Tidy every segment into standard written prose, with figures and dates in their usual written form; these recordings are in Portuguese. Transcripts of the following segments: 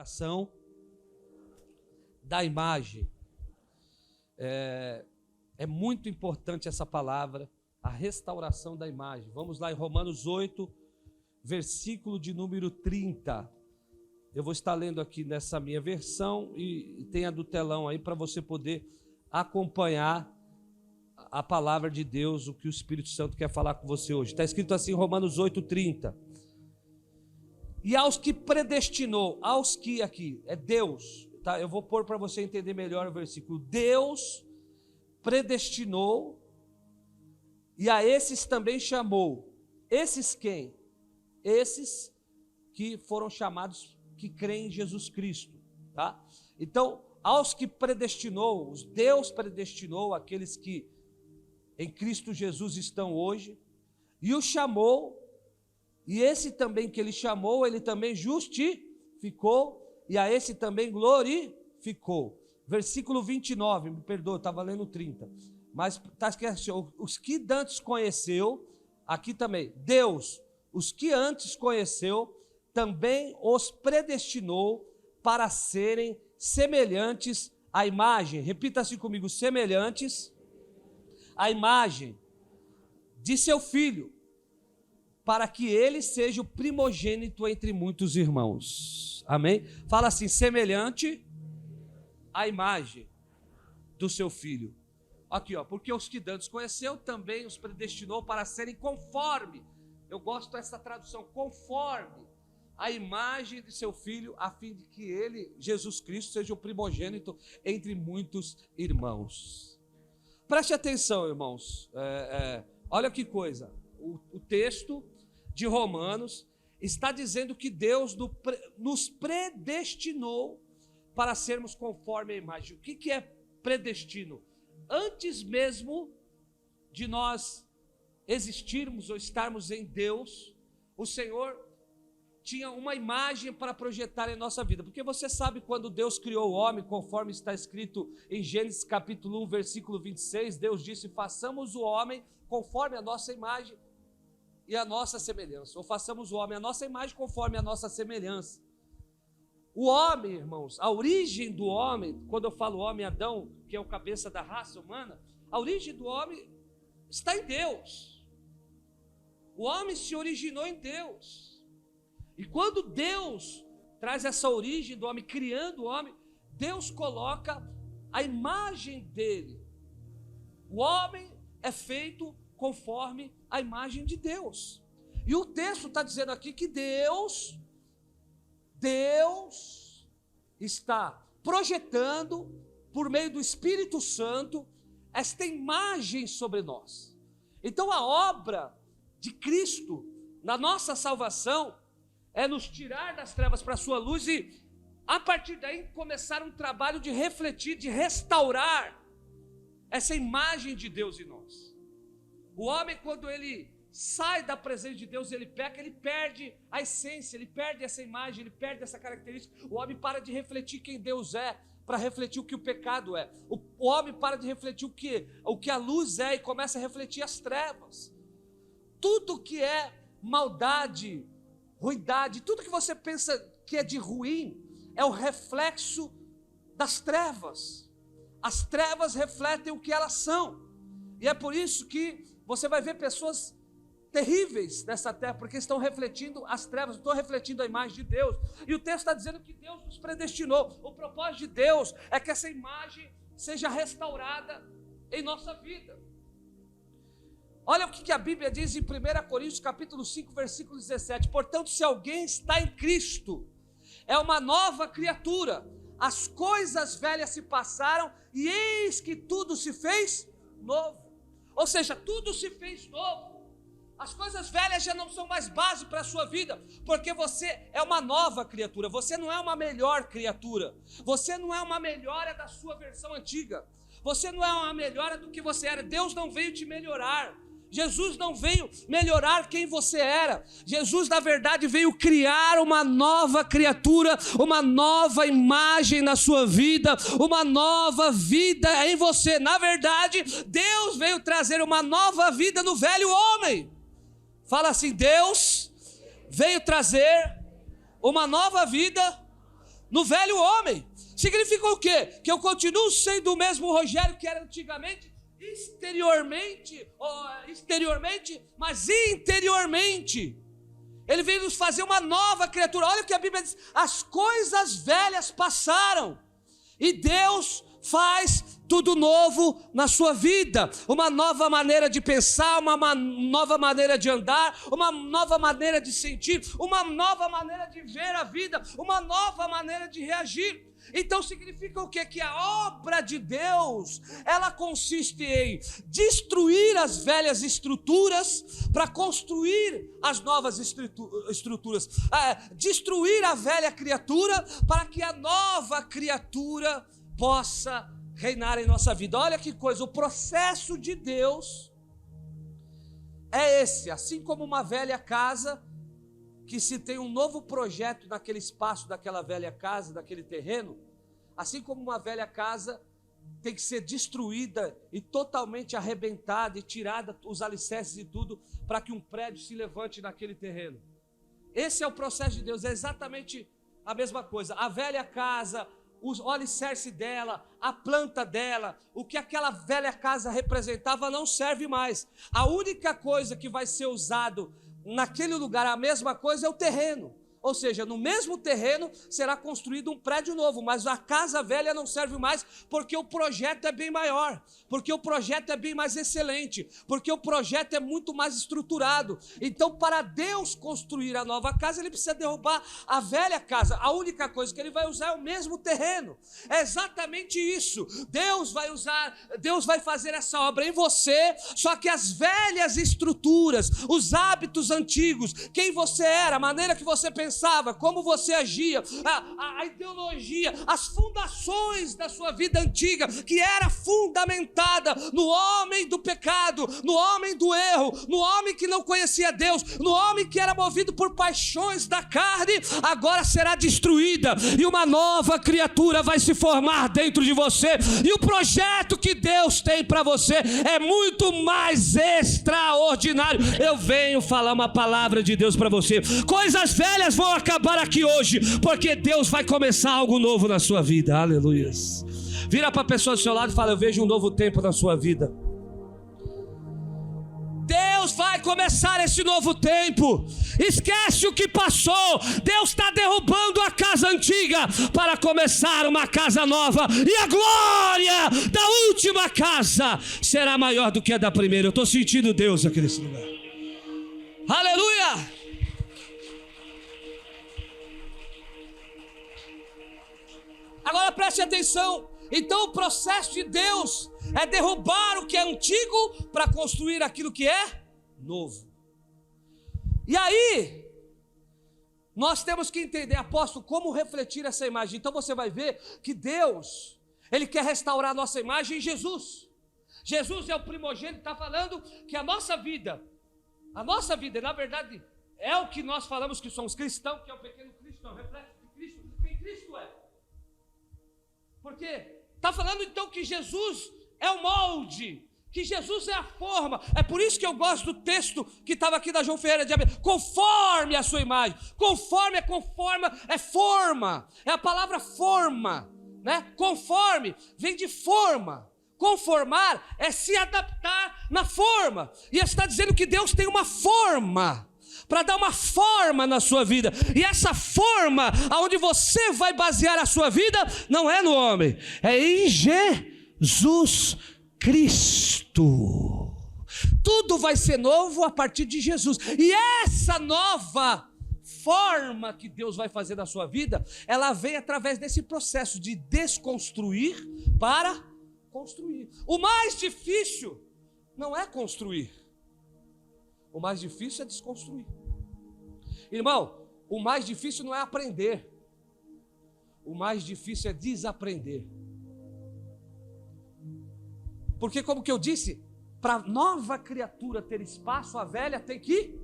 restauração da imagem. É muito importante essa palavra, a restauração da imagem. Vamos lá em Romanos 8, versículo de número 30. Eu vou estar lendo aqui nessa minha versão e tem a do telão aí para você poder acompanhar a palavra de Deus, o que o Espírito Santo quer falar com você hoje. Está escrito assim, Romanos 8, 30. E aos que predestinou, aos que aqui, é Deus, tá? Eu vou pôr para você entender melhor o versículo. Deus predestinou e a esses também chamou. Esses quem? Esses que foram chamados, que creem em Jesus Cristo, tá? Então, aos que predestinou, Deus predestinou aqueles que em Cristo Jesus estão hoje, e os chamou, e esse também que ele chamou, ele também justificou, e a esse também glorificou. Versículo 29, me perdoa, eu estava lendo 30, mas está escrito, os que dantes conheceu, aqui também, Deus, os que antes conheceu, também os predestinou para serem semelhantes à imagem, repita assim comigo, semelhantes à imagem de seu Filho, para que ele seja o primogênito entre muitos irmãos. Amém? Fala assim, semelhante à imagem do seu Filho. Aqui, ó, porque os que dantes conheceu, também os predestinou para serem conforme, eu gosto dessa tradução, conforme a imagem de seu Filho, a fim de que ele, Jesus Cristo, seja o primogênito entre muitos irmãos. Preste atenção, irmãos, olha que coisa, o texto de Romanos está dizendo que Deus nos predestinou para sermos conforme a imagem. O que é predestino? Antes mesmo de nós existirmos ou estarmos em Deus, o Senhor tinha uma imagem para projetar em nossa vida, porque você sabe quando Deus criou o homem, conforme está escrito em Gênesis capítulo 1, versículo 26, Deus disse, façamos o homem conforme a nossa imagem e a nossa semelhança, ou façamos o homem a nossa imagem conforme a nossa semelhança. O homem, irmãos, a origem do homem, quando eu falo homem, Adão, que é o cabeça da raça humana, a origem do homem está em Deus. O homem se originou em Deus. E quando Deus traz essa origem do homem, criando o homem, Deus coloca a imagem dele. O homem é feito conforme a imagem de Deus. E o texto está dizendo aqui que Deus está projetando, por meio do Espírito Santo, esta imagem sobre nós. Então a obra de Cristo na nossa salvação é nos tirar das trevas para a sua luz e, a partir daí, começar um trabalho de refletir, de restaurar essa imagem de Deus em nós. O homem, quando ele sai da presença de Deus, ele peca, ele perde a essência, ele perde essa imagem, ele perde essa característica. O homem para de refletir quem Deus é, para refletir o que o pecado é. O homem para de refletir o que a luz é e começa a refletir as trevas. Tudo que é maldade, ruindade, tudo que você pensa que é de ruim, é o reflexo das trevas. As trevas refletem o que elas são. E é por isso que você vai ver pessoas terríveis nessa terra, porque estão refletindo as trevas, estão refletindo a imagem de Deus. E o texto está dizendo que Deus nos predestinou. O propósito de Deus é que essa imagem seja restaurada em nossa vida. Olha o que a Bíblia diz em 1 Coríntios capítulo 5, versículo 17. Portanto, se alguém está em Cristo, é uma nova criatura. As coisas velhas se passaram e eis que tudo se fez novo. Ou seja, tudo se fez novo. As coisas velhas já não são mais base para a sua vida, porque você é uma nova criatura. Você não é uma melhor criatura. Você não é uma melhora da sua versão antiga. Você não é uma melhora do que você era. Deus não veio te melhorar. Jesus não veio melhorar quem você era. Jesus, na verdade, veio criar uma nova criatura, uma nova imagem na sua vida, uma nova vida em você. Na verdade, Deus veio trazer uma nova vida no velho homem. Fala assim, Deus veio trazer uma nova vida no velho homem. Significa o quê? Que eu continuo sendo o mesmo Rogério que era antigamente, exteriormente, mas interiormente. Ele veio nos fazer uma nova criatura. Olha o que a Bíblia diz: as coisas velhas passaram e Deus faz tudo novo na sua vida. Uma nova maneira de pensar, uma nova maneira de andar, uma nova maneira de sentir, uma nova maneira de ver a vida, uma nova maneira de reagir. Então significa o quê? Que a obra de Deus, ela consiste em destruir as velhas estruturas para construir as novas estruturas, destruir a velha criatura para que a nova criatura possa reinar em nossa vida. Olha que coisa, o processo de Deus é esse. Assim como uma velha casa, que se tem um novo projeto naquele espaço daquela velha casa, daquele terreno, assim como uma velha casa tem que ser destruída e totalmente arrebentada e tirada os alicerces e tudo, para que um prédio se levante naquele terreno. Esse é o processo de Deus, é exatamente a mesma coisa. A velha casa, o alicerce dela, a planta dela, o que aquela velha casa representava não serve mais. A única coisa que vai ser usado naquele lugar, a mesma coisa, é o terreno. Ou seja, no mesmo terreno será construído um prédio novo, mas a casa velha não serve mais, porque o projeto é bem maior, porque o projeto é bem mais excelente, porque o projeto é muito mais estruturado. Então, para Deus construir a nova casa, Ele precisa derrubar a velha casa. A única coisa que Ele vai usar é o mesmo terreno. É exatamente isso. Deus vai fazer essa obra em você, só que as velhas estruturas, os hábitos antigos, quem você era, a maneira que você pensava, como você agia, a ideologia, as fundações da sua vida antiga, que era fundamentada no homem do pecado, no homem do erro, no homem que não conhecia Deus, no homem que era movido por paixões da carne, agora será destruída e uma nova criatura vai se formar dentro de você. E o projeto que Deus tem para você é muito mais extraordinário. Eu venho falar uma palavra de Deus para você. Coisas velhas vão acabar aqui hoje, porque Deus vai começar algo novo na sua vida. Aleluia. Vira para a pessoa do seu lado e fala: eu vejo um novo tempo na sua vida. Deus vai começar esse novo tempo. Esquece o que passou. Deus está derrubando a casa antiga para começar uma casa nova, e a glória da última casa será maior do que a da primeira. Eu estou sentindo Deus aqui nesse lugar. Aleluia. Agora preste atenção. Então o processo de Deus é derrubar o que é antigo para construir aquilo que é novo. E aí nós temos que entender, apóstolo, como refletir essa imagem. Então você vai ver que Deus, Ele quer restaurar a nossa imagem em Jesus. Jesus é o primogênito, está falando que a nossa vida, na verdade, é o que nós falamos que somos cristãos, que é o pequeno Cristo, é o reflexo de Cristo, quem Cristo é. Porque está falando então que Jesus é o molde, que Jesus é a forma. É por isso que eu gosto do texto que estava aqui da João Ferreira de Abreu: conforme a sua imagem. Conforme é forma, é a palavra forma, né? Conforme vem de forma. Conformar é se adaptar na forma. E ele está dizendo que Deus tem uma forma para dar uma forma na sua vida. E essa forma, aonde você vai basear a sua vida, não é no homem, é em Jesus Cristo. Tudo vai ser novo a partir de Jesus. E essa nova forma que Deus vai fazer na sua vida, ela vem através desse processo de desconstruir para construir. O mais difícil não é construir. O mais difícil é desconstruir. Irmão, o mais difícil não é aprender. O mais difícil é desaprender. Porque, como que eu disse, para a nova criatura ter espaço, a velha tem que...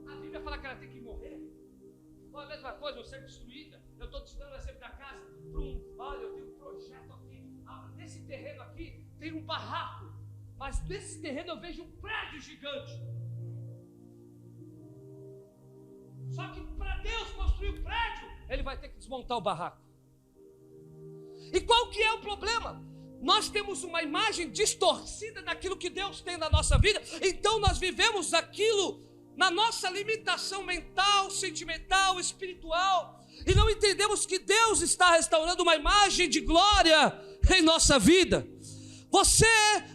A Bíblia fala que ela tem que morrer. Não é a mesma coisa, eu ser destruída. Eu estou te dando exemplo da casa. Olha, eu tenho um projeto aqui. Nesse terreno aqui tem um barraco. Mas nesse terreno eu vejo um prédio gigante. Só que para Deus construir o prédio, Ele vai ter que desmontar o barraco. E qual que é o problema? Nós temos uma imagem distorcida daquilo que Deus tem na nossa vida, então nós vivemos aquilo na nossa limitação mental, sentimental, espiritual, e não entendemos que Deus está restaurando uma imagem de glória em nossa vida. Você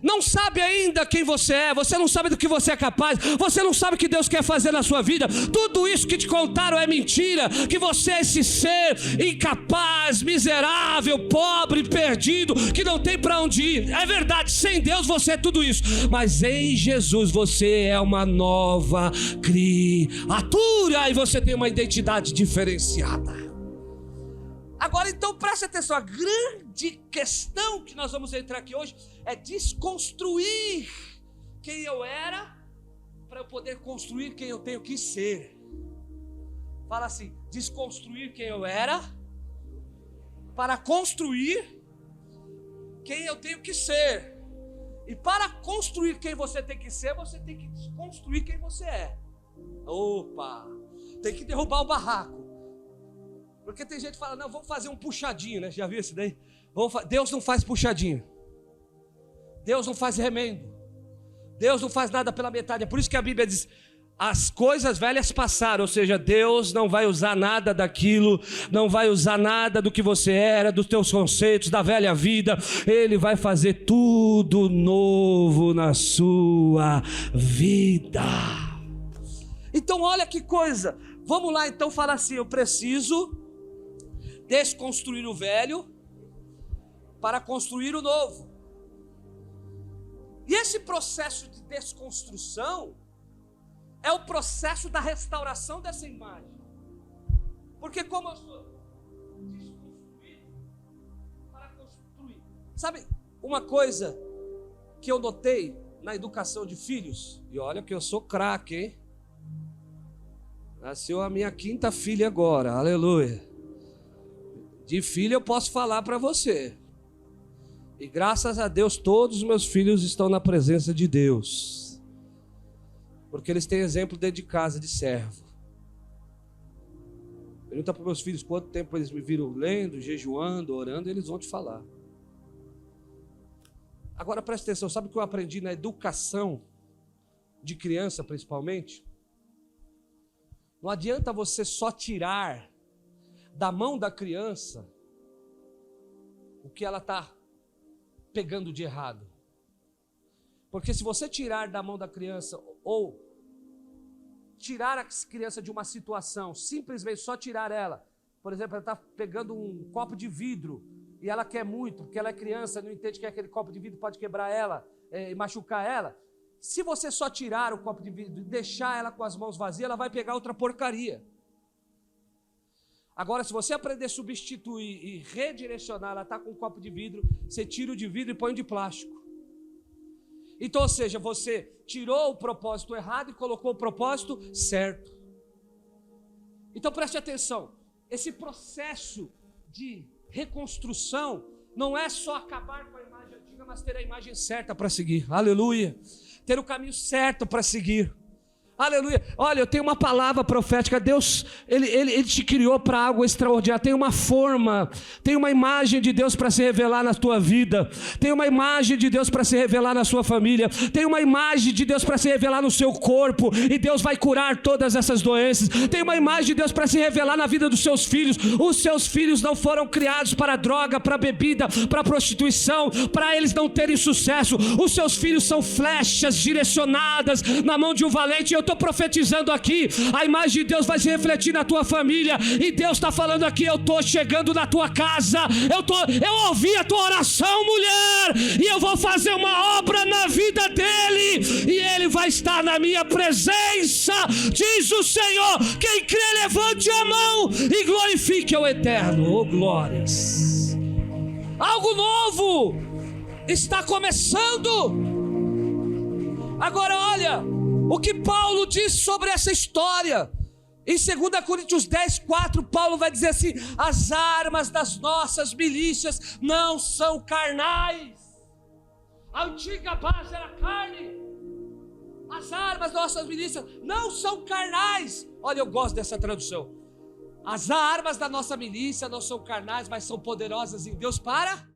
não sabe ainda quem você é, você não sabe do que você é capaz, você não sabe o que Deus quer fazer na sua vida. Tudo isso que te contaram é mentira, que você é esse ser incapaz, miserável, pobre, perdido, que não tem para onde ir. É verdade, sem Deus você é tudo isso, mas em Jesus você é uma nova criatura e você tem uma identidade diferenciada. Agora então preste atenção, a grande questão que nós vamos entrar aqui hoje é desconstruir quem eu era para eu poder construir quem eu tenho que ser. Fala assim, desconstruir quem eu era para construir quem eu tenho que ser. E para construir quem você tem que ser, você tem que desconstruir quem você é. Opa, tem que derrubar o barraco. Porque tem gente que fala, não, vamos fazer um puxadinho, né? Já viu isso daí? Deus não faz puxadinho. Deus não faz remendo. Deus não faz nada pela metade. É por isso que a Bíblia diz, as coisas velhas passaram. Ou seja, Deus não vai usar nada daquilo, não vai usar nada do que você era, dos teus conceitos, da velha vida. Ele vai fazer tudo novo na sua vida. Então olha que coisa. Vamos lá então falar assim, eu preciso desconstruir o velho para construir o novo. E esse processo de desconstrução é o processo da restauração dessa imagem. Porque como eu sou desconstruído para construir. Sabe uma coisa que eu notei na educação de filhos? E olha que eu sou craque, hein? Nasceu a minha 5ª filha agora, aleluia. De filha eu posso falar para você. E graças a Deus todos os meus filhos estão na presença de Deus. Porque eles têm exemplo dentro de casa de servo. Pergunta para meus filhos quanto tempo eles me viram lendo, jejuando, orando, eles vão te falar. Agora presta atenção, sabe o que eu aprendi na educação de criança principalmente? Não adianta você só tirar da mão da criança o que ela está pegando de errado. Porque se você tirar da mão da criança ou tirar a criança de uma situação, simplesmente só tirar ela, por exemplo, ela está pegando um copo de vidro e ela quer muito, porque ela é criança, não entende que aquele copo de vidro pode quebrar ela e machucar ela. Se você só tirar o copo de vidro e deixar ela com as mãos vazias, ela vai pegar outra porcaria. Agora, se você aprender a substituir e redirecionar, ela está com um copo de vidro, você tira o de vidro e põe o de plástico. Então, ou seja, você tirou o propósito errado e colocou o propósito certo. Então preste atenção, esse processo de reconstrução não é só acabar com a imagem antiga, mas ter a imagem certa para seguir. Aleluia. Ter o caminho certo para seguir. Aleluia. Olha, eu tenho uma palavra profética. Deus, Ele te criou para algo extraordinário. Tem uma forma, tem uma imagem de Deus para se revelar na tua vida. Tem uma imagem de Deus para se revelar na sua família. Tem uma imagem de Deus para se revelar no seu corpo. E Deus vai curar todas essas doenças. Tem uma imagem de Deus para se revelar na vida dos seus filhos. Os seus filhos não foram criados para droga, para bebida, para prostituição, para eles não terem sucesso. Os seus filhos são flechas direcionadas na mão de um valente. Eu estou profetizando aqui, a imagem de Deus vai se refletir na tua família, e Deus está falando aqui, eu estou chegando na tua casa, eu ouvi a tua oração, mulher, e eu vou fazer uma obra na vida dele, e ele vai estar na minha presença, diz o Senhor. Quem crê, levante a mão e glorifique o Eterno. Oh glórias, algo novo está começando. Agora olha o que Paulo diz sobre essa história. Em 2 Coríntios 10, 4, Paulo vai dizer assim: as armas das nossas milícias não são carnais. A antiga base era carne. As armas das nossas milícias não são carnais. Olha, eu gosto dessa tradução. As armas da nossa milícia não são carnais, mas são poderosas em Deus para